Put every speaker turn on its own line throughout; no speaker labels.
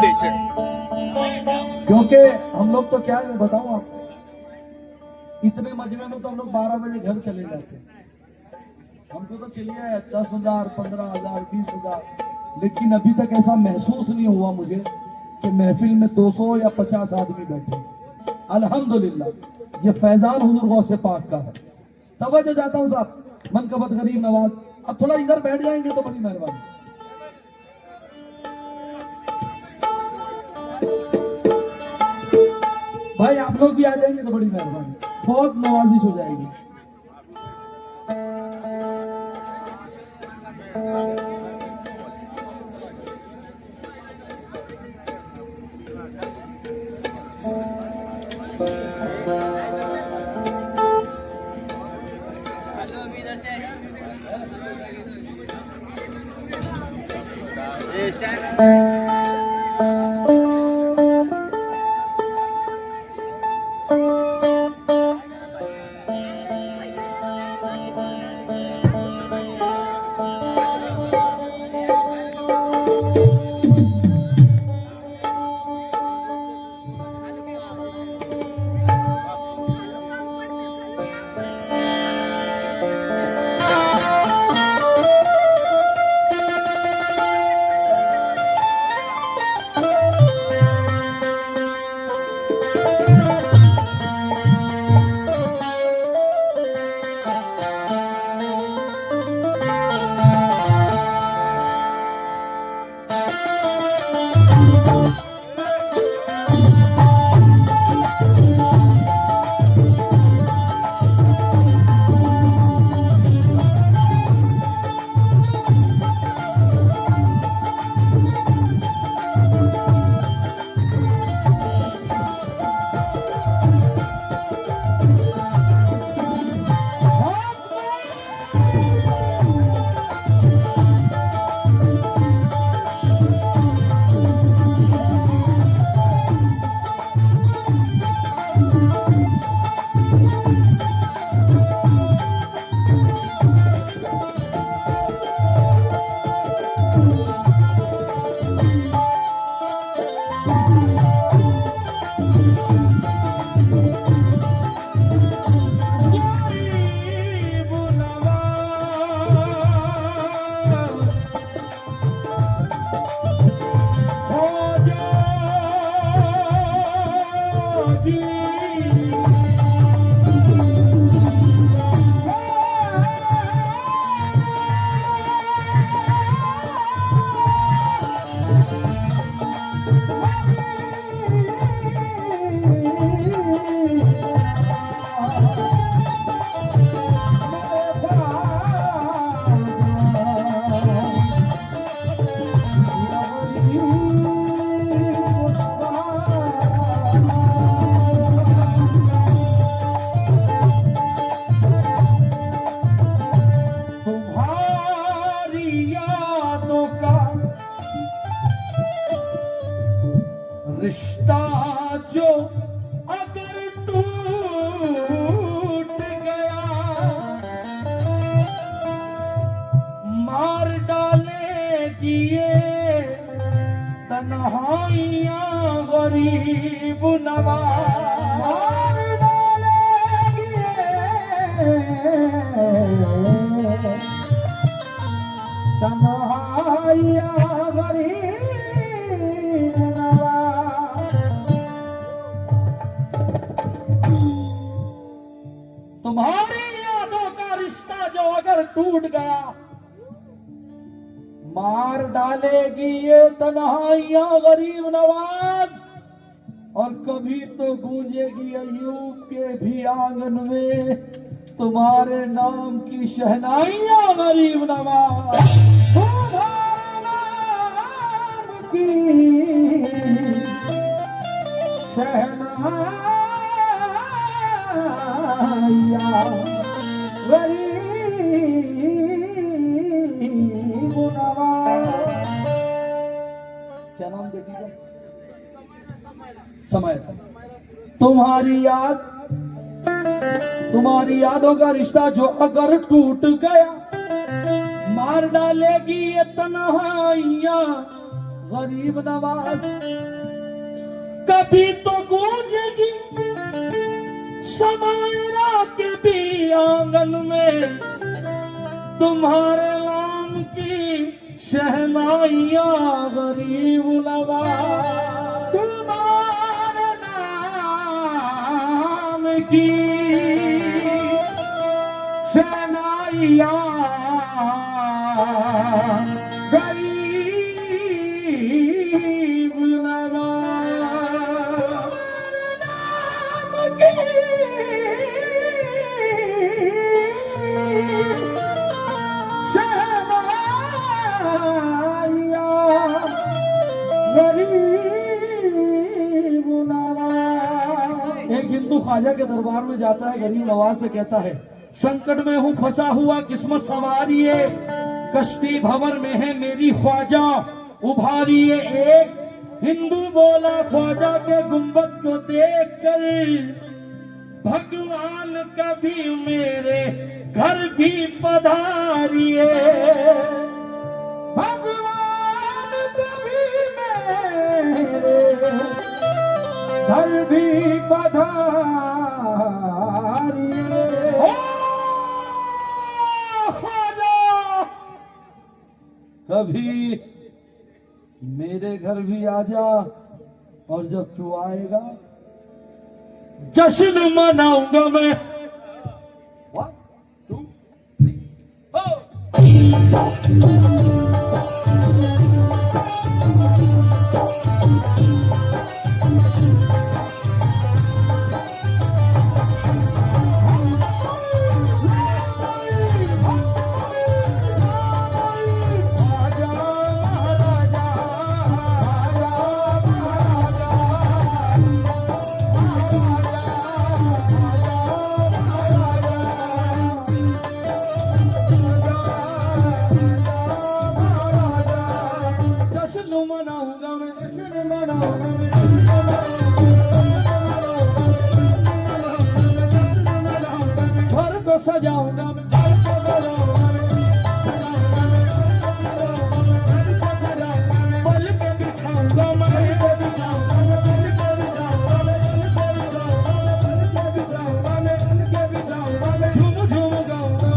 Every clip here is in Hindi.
दे छे।
क्योंकि हम लोग तो क्या है मैं बताऊं आपको, इतने मजमे में तो हम लोग 12 बजे घर चले जाते हैं। हमको तो चाहिए 10,000, 15,000, 20,000, लेकिन अभी तक ऐसा महसूस नहीं हुआ मुझे कि महफिल में 200 या 50 आदमी बैठे। अल्हम्दुलिल्लाह ये फैजान हुजूर गौसे पाक का है। तवज्जो जाता हूँ साहब, मनकबत गरीब नवाज। अब थोड़ा इधर बैठ जाएंगे तो बड़ी मेहरबानी। भाई आप लोग भी आ जाएंगे तो बड़ी मेहरबानी, बहुत नवाजिश हो जाएगी। रिश्ता जो अगर टूट गया, मार डालेगी ये तन्हाइयाँ गरीब नवाज, मार डालेगी ये तन्हाइयाँ गरीब नवाज। तुम्हारी यादों का रिश्ता जो अगर टूट गया, मार डालेगी ये तन्हाइयाँ गरीब नवाज, और कभी तो गूंजेगी अयूब के भी आंगन में तुम्हारे नाम की शहनाइयाँ गरीब नवाज। तुम्हारे नाम की शहनाइयाँ गरीब नवाज। क्या नाम देखिए, समय था। तुम्हारी यादों का रिश्ता जो अगर टूट गया, मार डालेगी ये तन्हाइयाँ गरीब नवाज। कभी तो गूंजेगी समायरा के भी आंगन में तुम्हारे नाम की शहनाइयां गरीब नवाज। तुम्हारे नाम की शहनाइयां गरीब नवाज। एक हिंदू ख्वाजा के दरबार में जाता है, गरीब नवाज से कहता है, संकट में हूँ फंसा हुआ, किस्मत संवारिए, कश्ती भंवर में है मेरी ख्वाजा, उभारिए। एक हिंदू बोला, ख्वाजा के गुंबद को देखकर भगवान कभी मेरे घर भी पधारिए। भगवान कभी मेरे घर भी पधारिए। ओ ख्वाजा, कभी मेरे घर भी आजा, और जब तू आएगा जश्न मनाऊंगा मैं। 1 2 3 4। सजाऊंगा मैं, पल के बिछाऊंगा मैं, झूम झूम गाऊंगा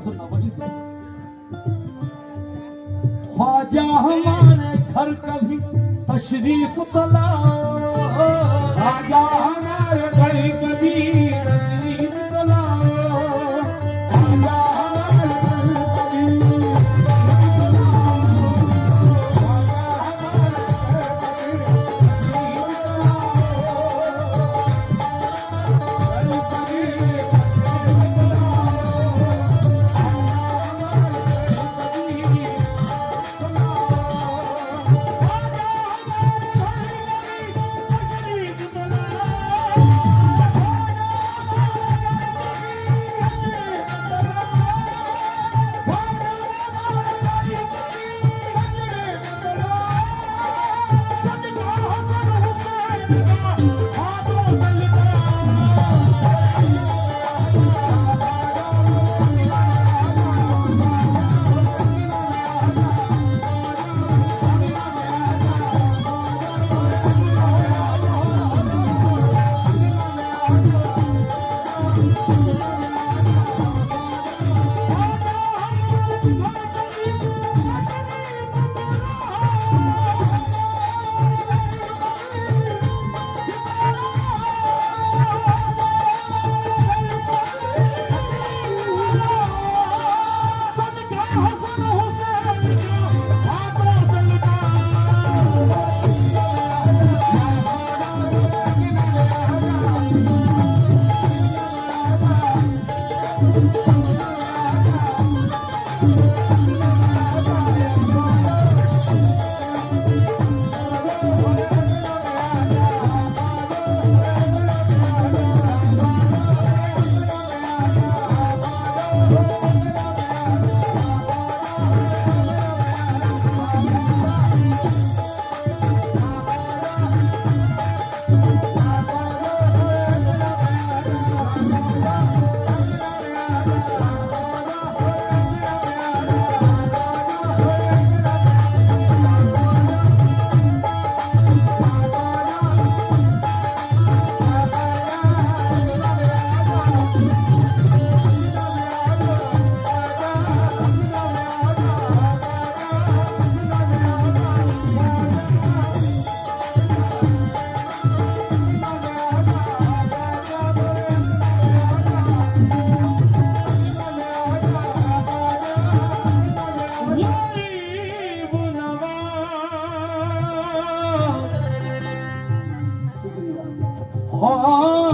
सुनना वही से। ख्वाजा हमारे घर कभी तशरीफ तो लाओ,
ख्वाजा हमारे घर कभी तशरीफ तो लाओ, ख्वाजा हमारे घर कभी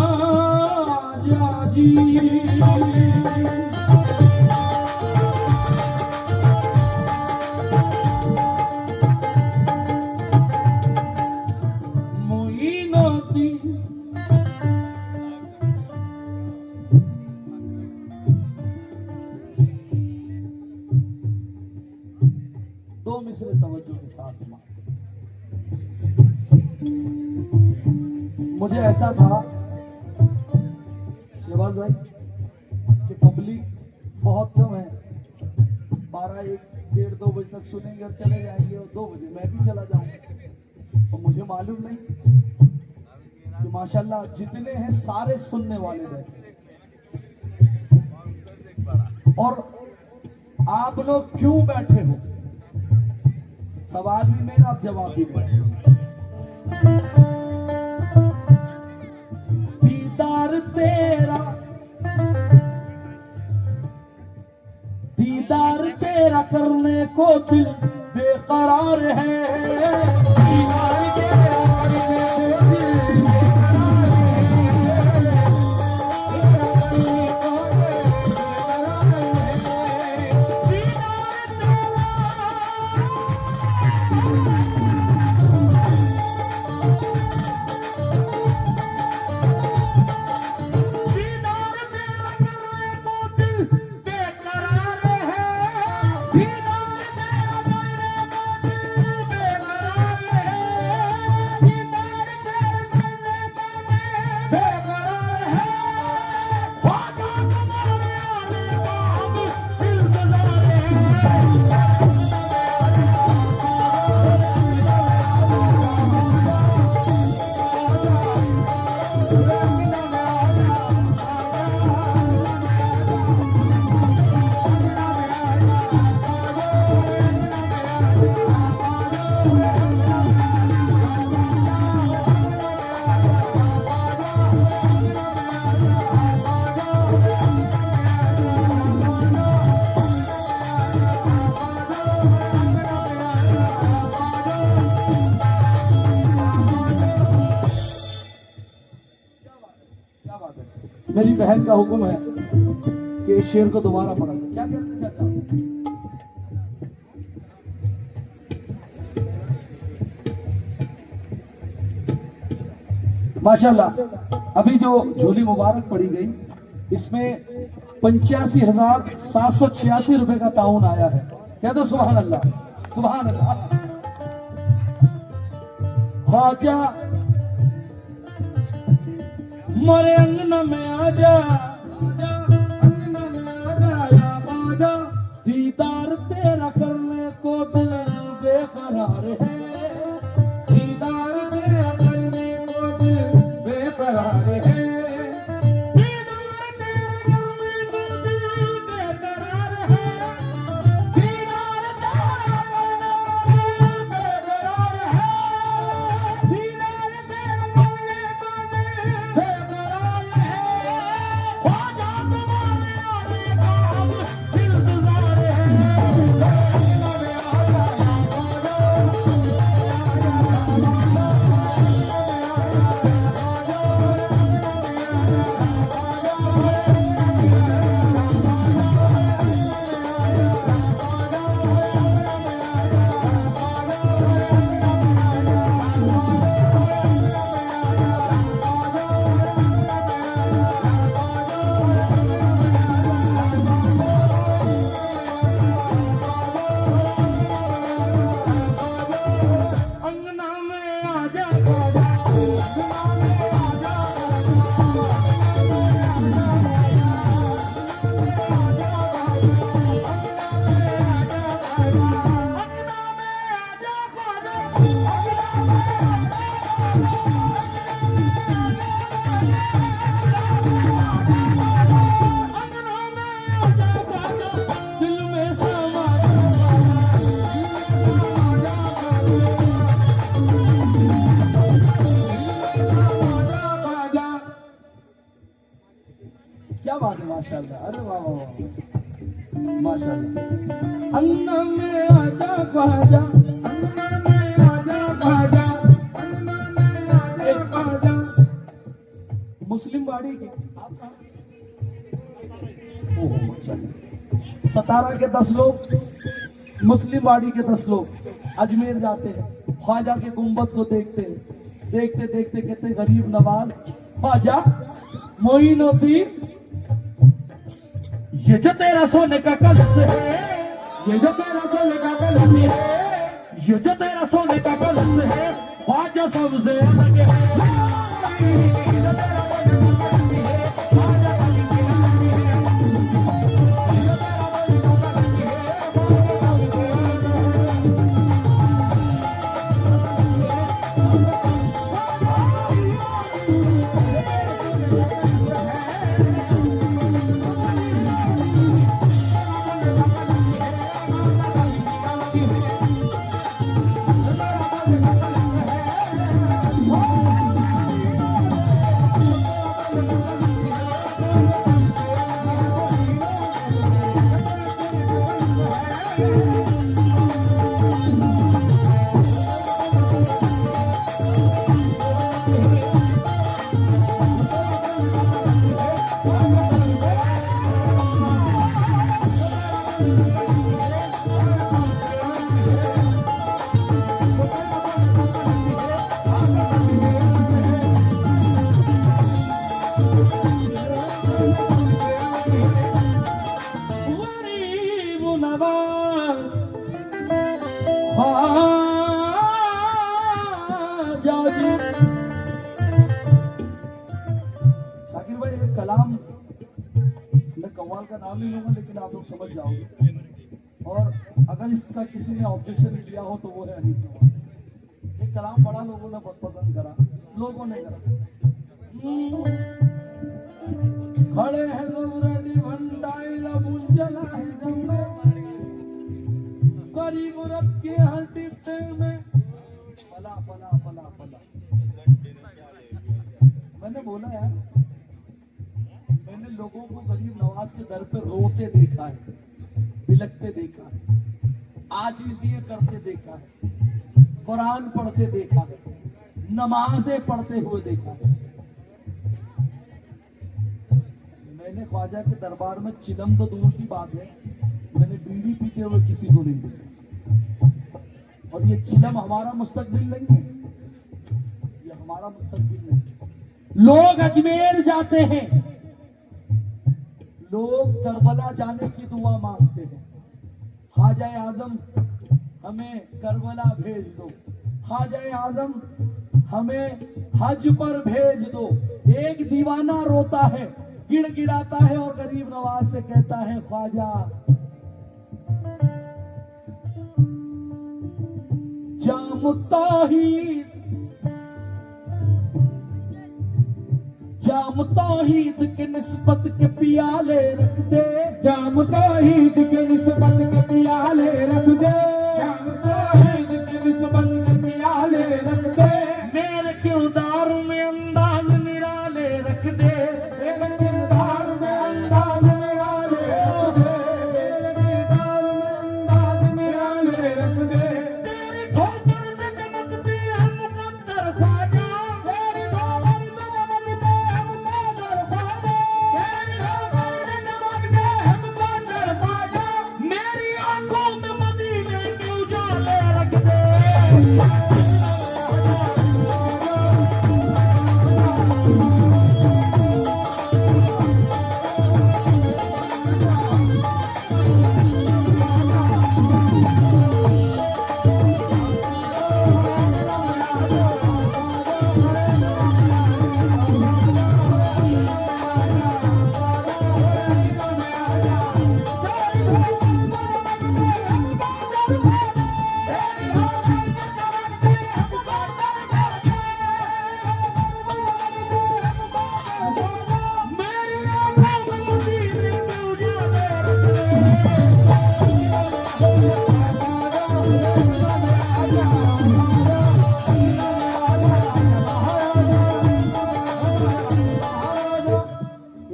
ख्वाजा जी मोइनुद्दीन दो मिसरे तवज्जो के साथ सुना। मुझे ऐसा था शहबाज भाई कि पब्लिक बहुत कम है, 12, 1, 1:30, 2 बजे तक सुनेंगे और चले जाएंगे और 2 बजे मैं भी चला जाऊंगा। और मुझे मालूम नहीं कि माशाल्लाह जितने हैं सारे सुनने वाले बैठे और आप लोग क्यों बैठे हो, सवाल भी मेरा, आप जवाब भी मेरा। दीदार तेरा करने को दिल बेकरार है, दीदार तेरा करने को दिल बहन का हुक्म है कि इस शेर को दोबारा पढ़ा। क्या कहते चाचा? माशाल्लाह। अभी जो झोली मुबारक पड़ी गई इसमें 85,786 रुपए का ताउन आया है। कह दो सुभान अल्लाह, सुभान अल्लाह। ख्वाजा मोरे अंगना में आजा, अंगना में आजा या बाजा, दीदार तेरा करने को दिल बेकरार है, दीदार तेरा करने को दिल बेकरार है, दीदार तेरा करने को दिल बेकरार है, दीदार तेरा करने को दिल बेकरार है, दीदार तेरा करने को दिल बेकरार है, ख्वाजा तुम्हारे आने का अब इंतजार है, अंगना में आजा ख्वाजा, अंगना में आजा, दिल में समा क्या बात है, माशाल्लाह। अरे वाह वाह वाह, माशाल्लाह। अन्ना में आजा ख्वाजा, अन्ना में आजा ख्वाजा, अन्ना में आजा ख्वाजा। मुस्लिम बाड़ी के आप कहाँ? ओहो माशाल्लाह। सतारा के 10 लोग, मुस्लिम बाड़ी के 10 लोग अजमेर जाते हैं, ख्वाजा के गुंबद को देखते हैं, देखते देखते कहते गरीब नवाज ख्वाजा मोइनुद्दीन, ये जो तेरा सोने का कलश है, ये जो तेरा सोने का कलश है, ये जो तेरा सोने का कलश है, ख्वाजा सबसे अलग है, गरीब नवाज ख्वाजा जी। शाकिर भाई एक कलाम, मैं कव्वाल का नाम नहीं लूंगा लेकिन आप लोग समझ जाओगे, और अगर इसका किसी ने ऑब्जेक्शन लिया हो तो वो है अनीस नवाज। एक कलाम बड़ा लोगों ने बहुत पसंद करा, लोगों ने करा। खड़े हैं ज़बरडी भंडाई लबुंजला है जंगल, गरीब रख के हर डिब्बे में फला फला फला फला। मैंने बोला यार, मैंने लोगों को गरीब नवाज के दर पे रोते देखा है, बिलखते देखा है, आजीज़ी करते देखा है, कुरान पढ़ते देखा है, नमाजें पढ़ते हुए देखा है। मैंने ख्वाजा के दरबार में चिलम तो दूर की बात है, मैंने बीड़ी पीते हुए किसी को नहीं देखा। और ये चिलम हमारा मुस्तकबिल नहीं है, ये हमारा मुस्तकबिल नहीं है।
लोग अजमेर जाते हैं,
लोग करबला जाने की दुआ मांगते हैं। ख्वाजा आजम हमें करबला भेज दो, ख्वाजा आजम हमें हज पर भेज दो। एक दीवाना रोता है, गिड़गिड़ाता है और गरीब नवाज से कहता है, ख्वाजा जाम तौहीद के निस्बत के पियाले रख दे,
जाम तौहीद के निस्बत के पियाले रख दे, जाम तौहीद के निस्बत के पियाले रख दे।
मेरे किरदार में अंदाज निराले रख दे,
मेरे किरदार में अंदाज निराले रख दे, मेरे किरदार में अंदाज निराले रख दे।
तेरी ठोकर से चमकती है मुकद्दर ख्वाजा,
तेरी ठोकर से चमकते हम मुकद्दर ख्वाजा, तेरी ठोकर से चमकते हम मुकद्दर ख्वाजा।
मेरी आंखों में मदीने के उजाले रख दे।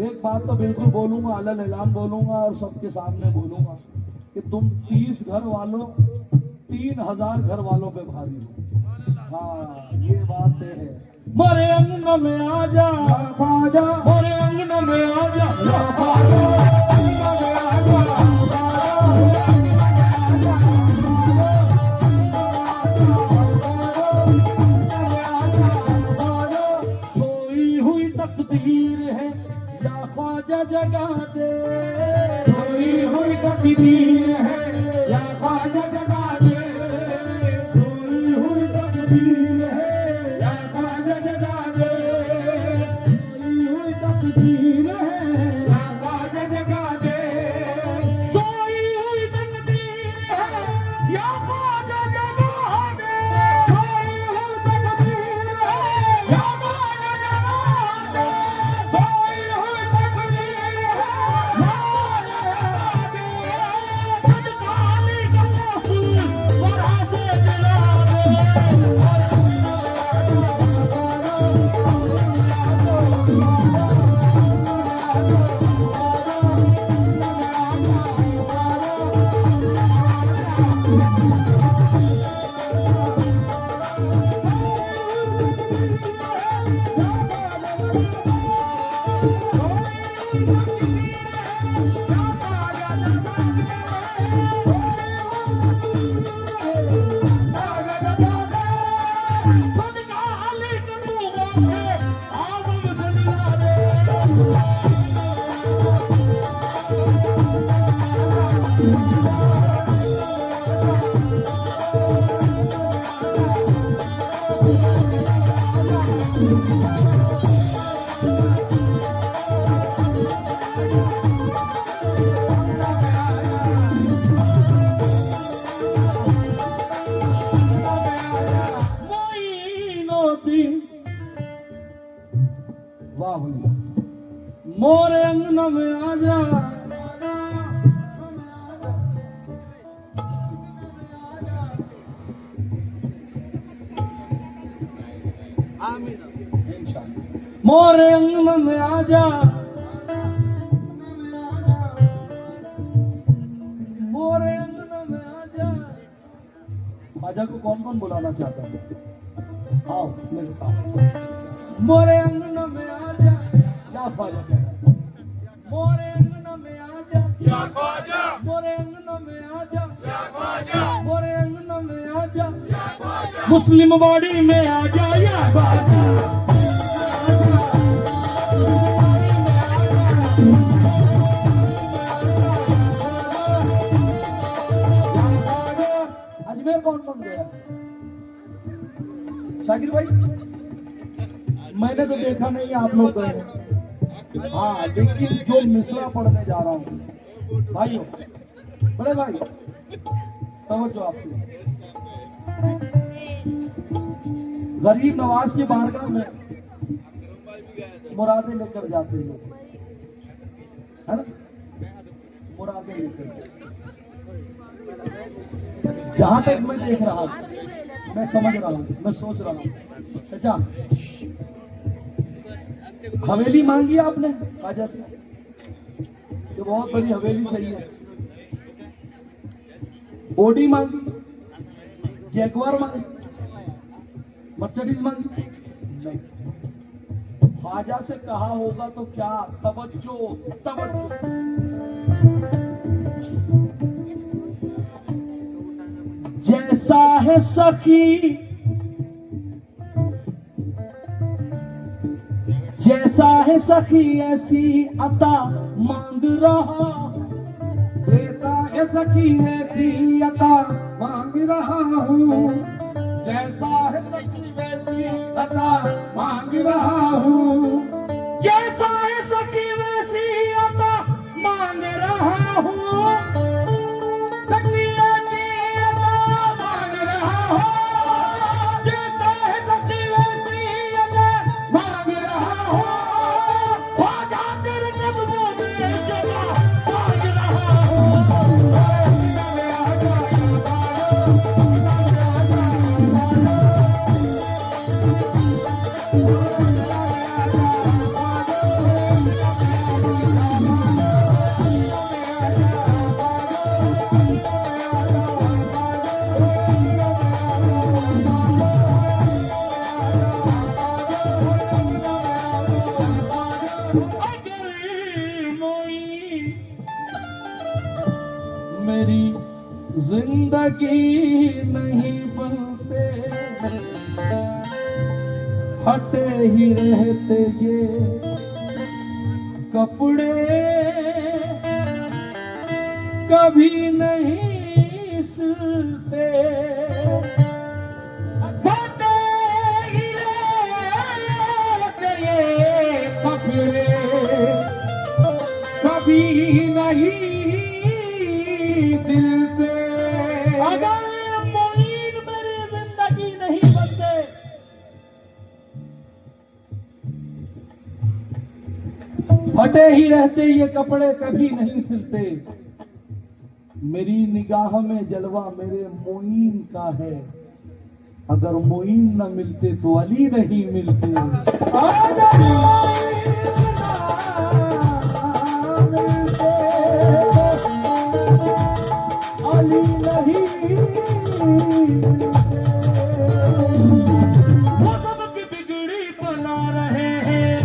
एक बात तो बिल्कुल बोलूंगा, अलल ऐलान बोलूंगा और सबके सामने बोलूंगा कि तुम 30 घर वालों 3000 घर वालों पे भारी हो। हाँ, ये बात है। मोरे अंगन में आ जा
ख्वाजा,
मोरे अंगन में आ जा
ख्वाजा, अंगन में आ जा,
सोई हुई तकदीर है या ख्वाजा जगा दे,
सोई हुई तकदीर है या ख्वाजा जगा दे, सोई हुई तकदीर है या ख्वाजा जगा दे, सोई हुई तकदीर है या ख्वाजा जगा दे,
सोई हुई तकदीर है या ख्वाजा जगा दे,
सोई हुई तकदीर है या ख्वाजा जगा दे, सोई हुई तकदीर है या ख्वाजा जगा दे।
सदका अली का रसूल वरा से दिला दे। सदका अली के दूरों से आज़म से दिला दे। मोइनुद्दीन
वाह भैया,
मोरे अंगन में आ जा,
इंशाअल्लाह।
मोरे अंगन में आ जा, मोरे अंगन में आ जा।
ख्वाजा को कौन कौन बुलाना चाहता है? आओ मेरे साथ।
मोरे अंगन में आ जा,
क्या ख्वाजा कहना है?
मोरे अंगना में आजा,
या ख्वाजा,
मोरे अंगना में आजा,
या ख्वाजा,
मोरे अंगना में आजा,
या ख्वाजा,
मुस्लिम बॉडी में आजा या बाजा। अजमेर कौन कौन गया? शाकिर भाई, मैंने तो देखा नहीं है, आप लोग गए हैं। हाँ, लेकिन जो मिसरा पढ़ने जा रहा हूँ भाइयों, बड़े भाई, तवज्जो आपसे। गरीब नवाज की बारगाह में मुरादें लेकर जाते हैं लोग, है ना? मुरादें लेकर, जहां तक मैं देख रहा हूं, मैं समझ रहा हूं, मैं सोच रहा हूं, अच्छा हवेली मांगी आपने ख्वाजा से, ये बहुत बड़ी हवेली चाहिए, ओडी मांगी, जैगवार मांगी, मर्सिडीज मांगी नहीं, ख्वाजा से कहा होगा तो क्या? तवज्जो, तवज्जो। जैसा है सखी, जैसा है सखी ऐसी अता मांग रहा,
देता है सखी वैसी अता मांग रहा हूँ, जैसा है सखी वैसी अता मांग रहा हूँ,
जैसा है सखी वैसी अता मांग रहा हूँ,
सखी वैसी अता मांग रहा हूँ, जैसा है सखी वैसी अता मांग रहा हूँ, ख्वाजा तेरे कदमों में जगह मांग रहा हूँ, सीना में आ जा
मेरी जिंदगी नहीं बनते, फटे ही रहते ये कपड़े, कभी नहीं सिलते,
फटे ही रहते ये कपड़े, कभी नहीं दिल पे।
अगर मोइन मेरी जिंदगी नहीं बनते, फटे ही रहते ये कपड़े, कभी नहीं सिलते, मेरी निगाह में जलवा मेरे मोइन का है, अगर मोइन न मिलते तो अली नहीं मिलते।
अगर मोइन ना मिलते तो अली नहीं मिलते।
वो सबकी बिगड़ी बना रहे हैं,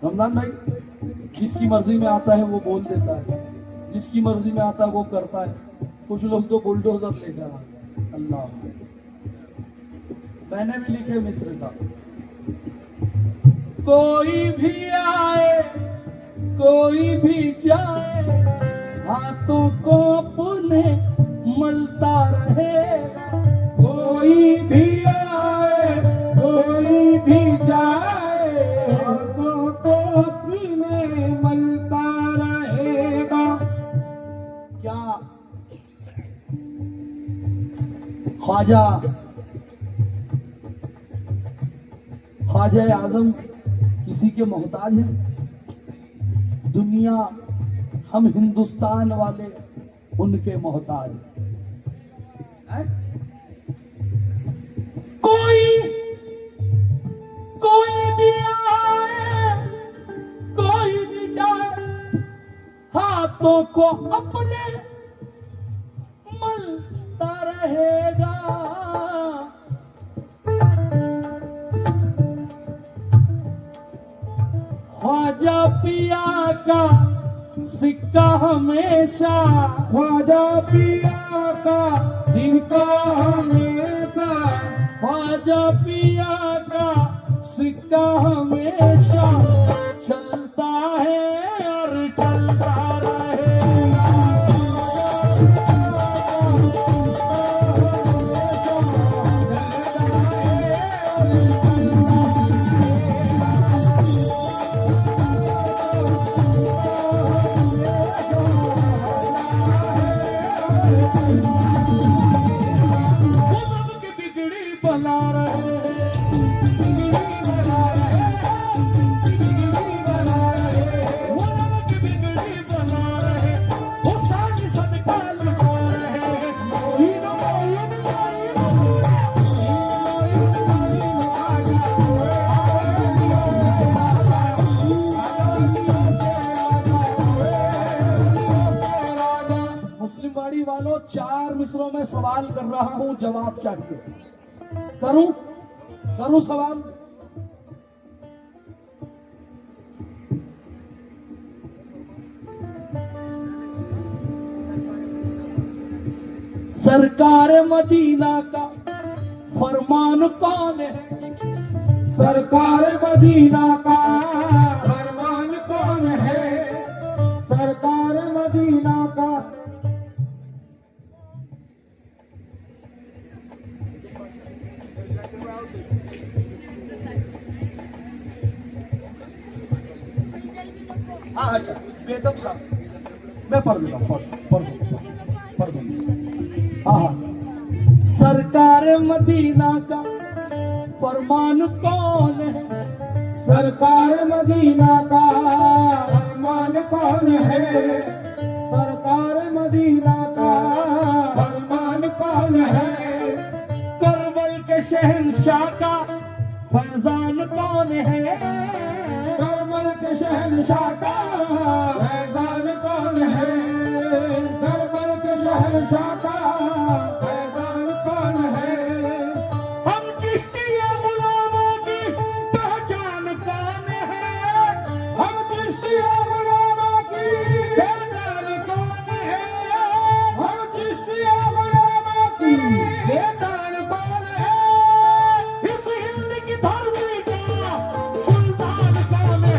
रमजान भाई, जिसकी मर्जी में आता है वो बोल देता है, जिसकी मर्जी में आता है वो करता है। कुछ लोग तो बुलडोजर लेकर आ गए। अल्लाह, मैंने भी लिखे मिस्र साहब, कोई भी आए कोई भी जाए, हाथों को अपने मलता रहेगा।
कोई भी आए कोई भी जाए, हाथों को अपने मलता रहेगा।
क्या ख्वाजा आजम किसी के मोहताज हैं? दुनिया, हम हिंदुस्तान वाले उनके मोहताज हैं। कोई भी आए कोई भी जाए, हाथों को अपने मलता रहेगा। ख्वाजा पिया का सिक्का हमेशा,
ख्वाजा पिया का सिक्का हमेशा,
ख्वाजा पिया का सिक्का हमेशा चलता है और चलता रहेगा। बना रहे, वो नमक बिगड़ी बना रहे, वो साज सदका लुटा रहे। मुस्लिम बाड़ी वालों, 4 मिसरों में सवाल कर रहा हूं, जवाब चाहिए। करूं सवाल? सरकार मदीना का फरमान कौन है?
सरकार मदीना का फरमान कौन है? सरकार मदीना का
अच्छा, बेदम साहब मैं पढ़ देता हूँ, पढ़ दूंगा। सरकार मदीना का फरमान कौन है?
सरकार मदीना का फरमान कौन है? सरकार मदीना का फरमान कौन है?
करबल के शहंशाह का फैजान कौन है?
करबल के शहंशाह का फैजान कौन है? करबल के शहंशाह का फैजान कौन है?
हम चिश्तिया गुलामों की पहचान कौन है?
हम चिश्तिया गुलामों की पहचान कौन है? हम चिश्तिया गुलामों की पहचान कौन है?
इस हिंद की धरती का सुल्तान कौन है?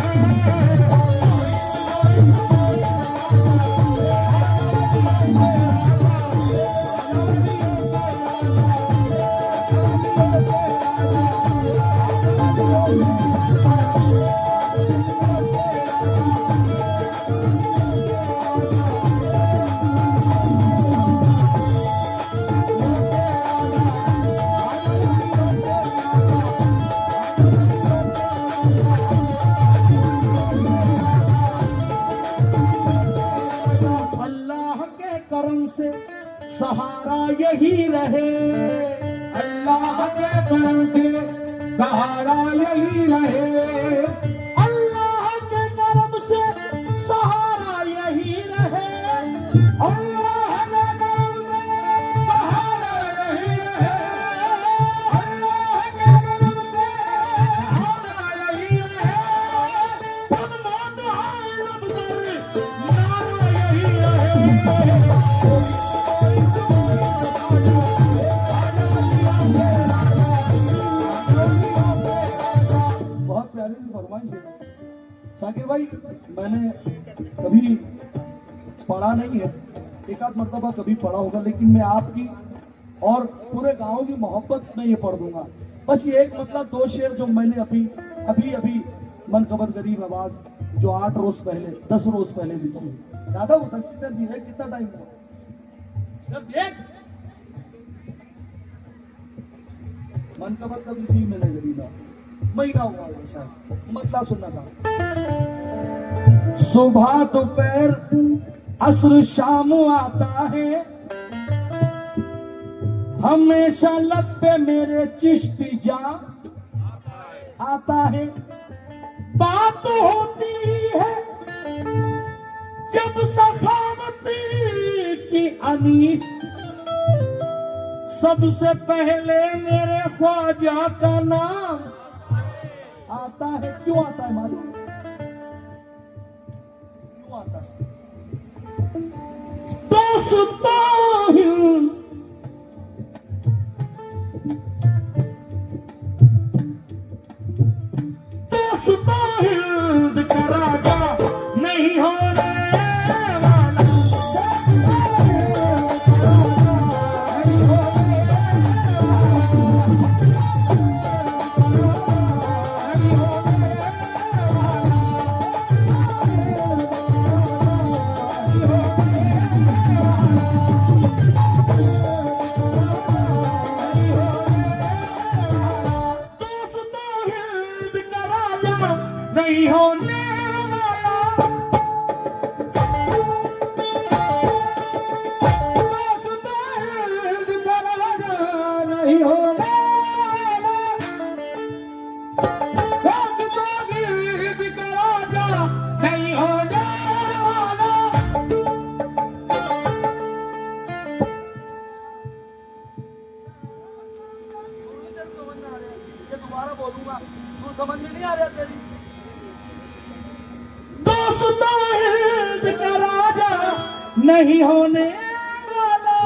अल्लाह के करम से सहारा यही रहे,
अल्लाह के करम से सहारा यही रहे।
अल्लाह के करम से सहारा यही रहे।
अल्लाह के करम से सहारा यही रहे। अल्लाह के करम से सहारा यही रहे।
बहुत प्यारी सी फरमाइश है शाकिर भाई। मैंने कभी पढ़ा नहीं है, एक आध मर्तबा कभी पढ़ा होगा, लेकिन मैं आपकी और पूरे गांव की मोहब्बत में ये पढ़ दूंगा। बस ये एक मतलब 2 शेर जो मैंने अभी मनकबत गरीब आवाज जो 8 रोज पहले 10 रोज पहले लिखी है। दादा बता कितना दिन है, कितना टाइम हुआ जब देख मनकबत कब लिखी मैंने गरीबा, महीना हुआ होगा शायद, मतलब सुनना साहब। सुबह दोपहर असर शाम आता है, हमेशा लब पे मेरे चिश्ती जा आता है। बात होती है जब सखावती की अनीस, सबसे पहले मेरे ख्वाजा का नाम आता है। क्यों आता है मालूम? क्यों आता है? दोस्तों हिंद का राजा नहीं होने वाला, नहीं होने वाला, नहीं होने वाला, नहीं होने वाला। ये दोबारा बोलूंगा, तू समझ में नहीं आ रहा तेरी। दोस्तों हिंद का राजा नहीं होने वाला,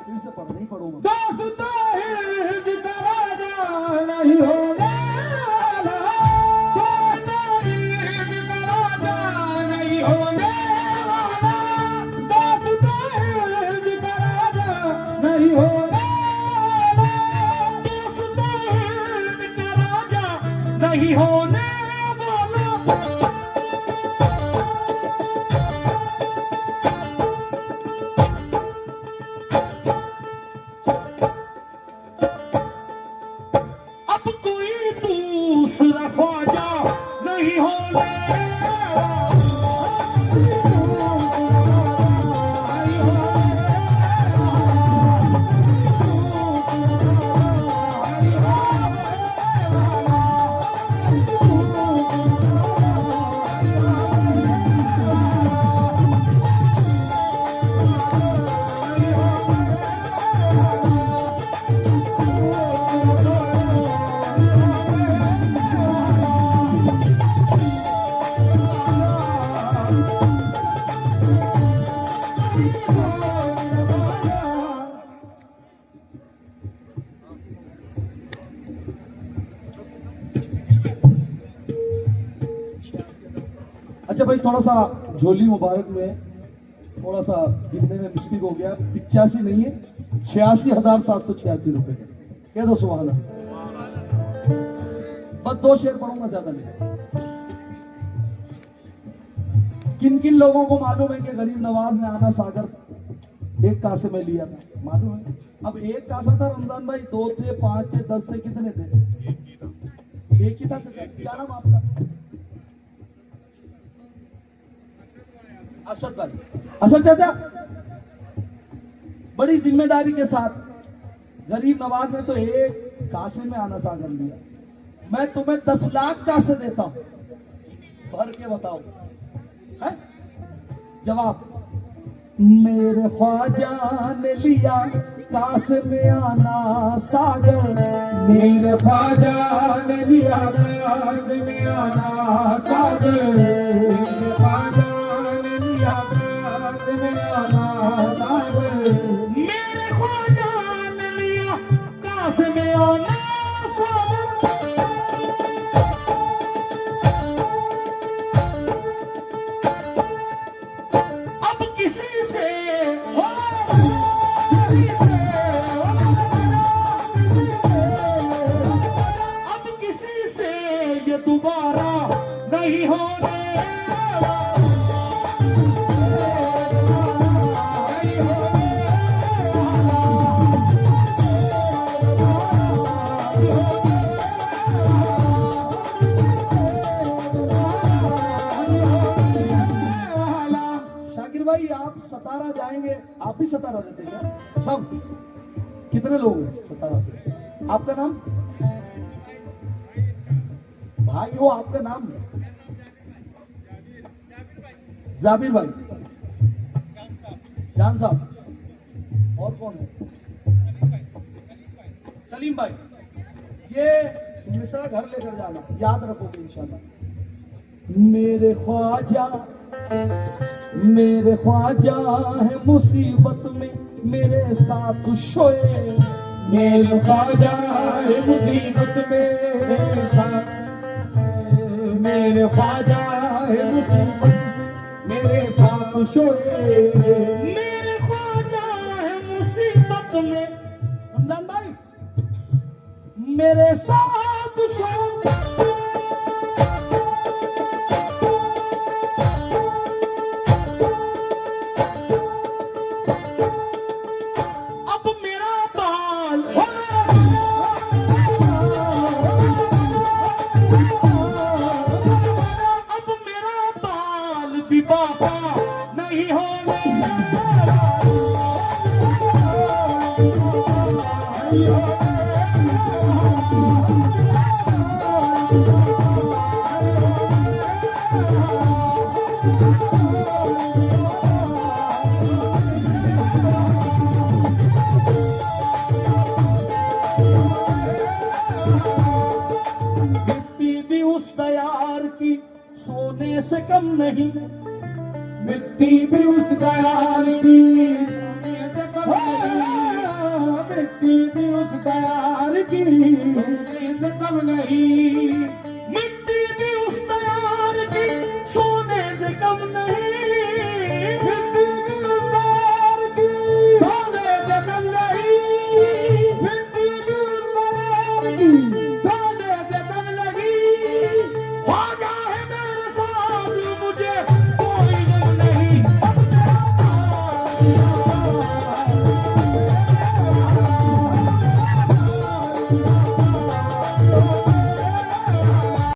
फिर से पढ़ नहीं पढ़ूंगा। दोस्तों हिंद का राजा नहीं होने वाला, दोस्तों हिंद का राजा नहीं होने वाला, दोस्तों हिंद का राजा नहीं होने नहीं होने वाला। अब कोई दूसरा ख्वाजा नहीं होने अच्छा भाई, थोड़ा सा झोली मुबारक में थोड़ा सा गिनने में मिस्टेक हो गया। 85 नहीं है, 86,786 रुपए का। कह दो सुभान अल्लाह। बस 2 शेर पढ़ूंगा, ज्यादा नहीं। किन किन लोगों को मालूम है कि गरीब नवाज ने आना सागर 1 कासे में लिया था? मालूम है? अब 1 कासा था रमजान भाई, 2 थे, 5 थे, 10 थे, कितने थे? एक ही था। क्या नाम आपका? असद भाई। असद चाचा, बड़ी जिम्मेदारी के साथ गरीब नवाज ने तो 1 कासे में आना सागर लिया। मैं तुम्हें 10 लाख कासे देता हूं, भर के बताओ। है जवाब? मेरे ख्वाजा ने लिया कास में आना सागर,
मेरे ख्वाजा ने लिया कास में आना सागर, मेरे ख्वाजा ने लिया कास में आना सागर,
मेरे ख्वाजा ने लिया कास में आना सागर। अब किसी से हो, किसी से हो, अब किसी से ये दोबारा नहीं होने शाकिर भाई, आप सतारा जाएंगे, आप भी सतारा जाते हैं क्या? सब कितने लोग हैं सतारा से? आपका नाम भाई हो, आपका नाम जाबिर भाई, जान साहब, और कौन है? सलीम भाई। ये मिश्रा घर लेकर जाना, याद रखोगे इंशाल्लाह। मेरे ख्वाजा है मुसीबत में मेरे साथ सोए,
मेरे ख्वाजा है मुसीबत में मेरे साथ, मेरे ख्वाजा है मुसीबत मेरे साथ सोए,
मेरे ख्वाजा है मुसीबत में, रमजान भाई, मेरे साथ सोए। अब मेरा बाल अब मेरा बाल भी बाबा नहीं होने, मिट्टी भी उस दयार की सोने से कम नहीं,
मिट्टी भी उस दयाल की सोने से कम नहीं, मिट्टी भी उस दयाल की सोने से कम नहीं,